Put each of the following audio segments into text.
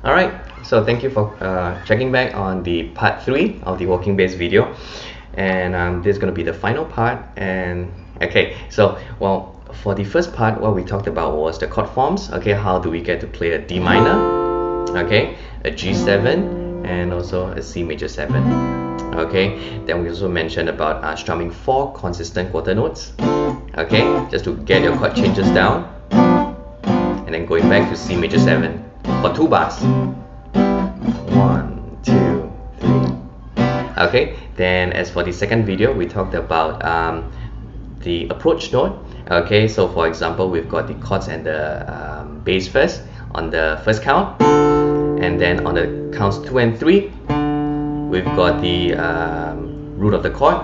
Alright, so thank you for checking back on the part 3 of the walking bass video, and this is going to be the final part. And okay, so well, for the first part, what we talked about was the chord forms. Okay, how do we get to play a D minor, okay, a G7, and also a C major 7. Okay, then we also mentioned about strumming 4 consistent quarter notes, okay, just to get your chord changes down, and then going back to C major 7 for 2 bars. 1, 2, 3. Okay, then as for the second video, we talked about the approach note. Okay, so for example, we've got the chords and the bass first on the first count, and then on the counts 2 and 3, we've got the root of the chord,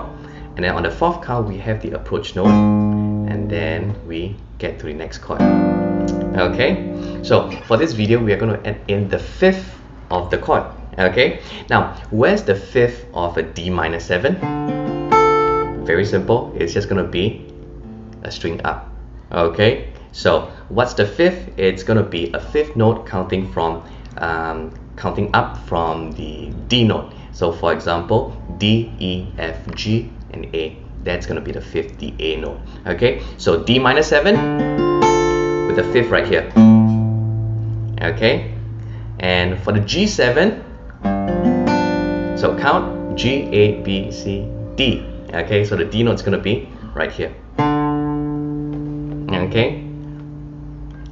and then on the 4th count we have the approach note, and then we get to the next chord. Okay, so for this video we are going to add in the 5th of the chord. Okay, now where's the 5th of a D minor 7? Very simple, it's just going to be a string up. Okay, so what's the 5th? It's going to be a 5th note counting up from the D note. So for example, D, E, F, G, and A. That's going to be the 5th, the A note. Okay, so D minor 7 with the 5th right here. Okay, and for the G7, so count G, A, B, C, D. Okay, so the D note is going to be right here. Okay,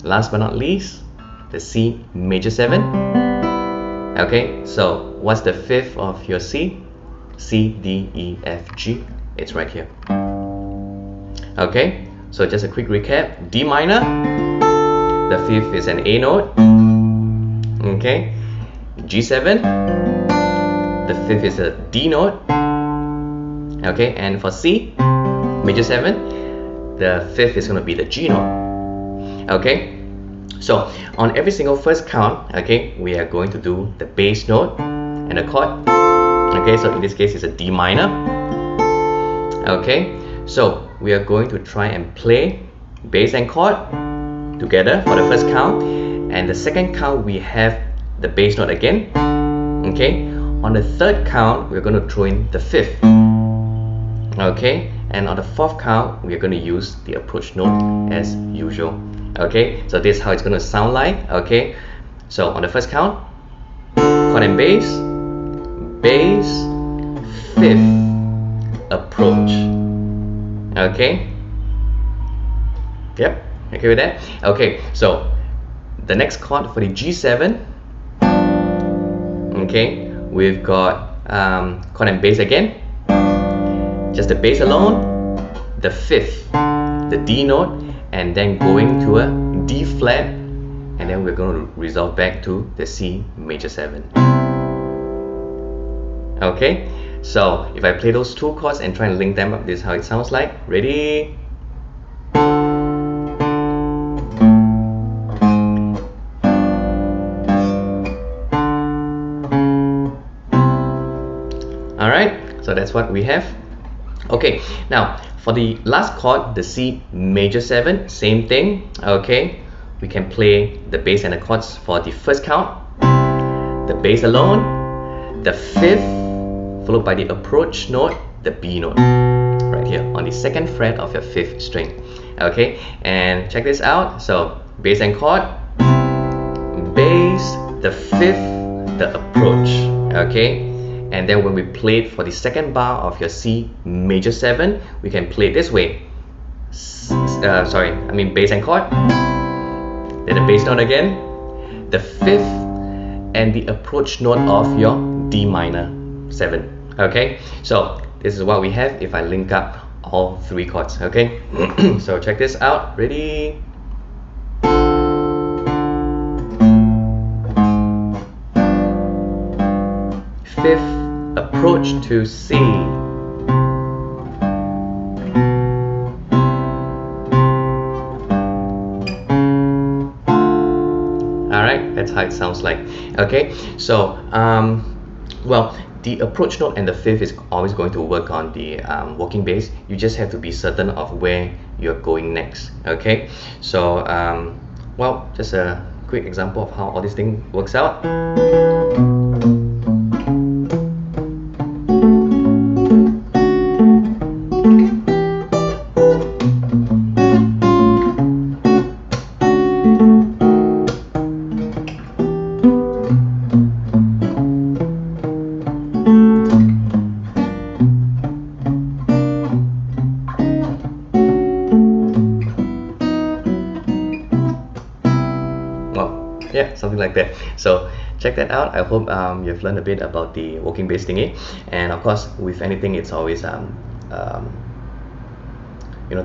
last but not least, the C major 7. Okay, so what's the 5th of your C? C, D, E, F, G. It's right here. Okay, so just a quick recap. D minor, the 5th is an A note. Okay, G7, the 5th is a D note. Okay, and for C major 7, the 5th is going to be the G note. Okay, so on every single first count, okay, we are going to do the bass note and the chord. Okay, so in this case it's a D minor. Okay, so we are going to try and play bass and chord together for the first count, and the second count we have the bass note again. Okay, on the 3rd count we're going to throw in the 5th. Okay, and on the 4th count we are going to use the approach note as usual. Okay, so this is how it's going to sound like. Okay, so on the first count, chord and bass, bass, 5th, approach. Okay, yep, okay with that? Okay, so the next chord for the G7, okay, we've got chord and bass again, just the bass alone, the 5th, the D note, and then going to a D flat, and then we're going to resolve back to the C major 7. Okay, so if I play those 2 chords and try and link them up, this is how it sounds like. Ready? Alright, so that's what we have. Okay, now for the last chord, the C major 7, same thing. Okay, we can play the bass and the chords for the first count, the bass alone, the 5th, followed by the approach note, the B note, right here on the 2nd fret of your 5th string. Okay, and check this out. So bass and chord, bass, the 5th, the approach. Okay, and then when we play it for the 2nd bar of your C major 7, we can play it this way. Bass and chord, then the bass note again, the 5th, and the approach note of your D minor 7. Okay, so this is what we have if I link up all 3 chords. Okay, so check this out. Ready? Fifth, approach to C. Alright, that's how it sounds like. Okay, so well, the approach note and the 5th is always going to work on the walking bass. You just have to be certain of where you're going next. Okay, so well, just a quick example of how all this thing works out. Yeah, something like that. So check that out. I hope you've learned a bit about the walking bass thingy. And of course, with anything, it's always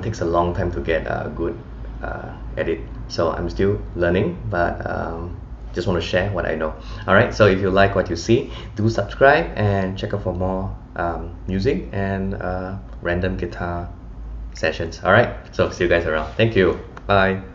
takes a long time to get good at it. So I'm still learning, but just want to share what I know. All right, so if you like what you see, do subscribe and check out for more music and random guitar sessions. All right, so see you guys around. Thank you. Bye.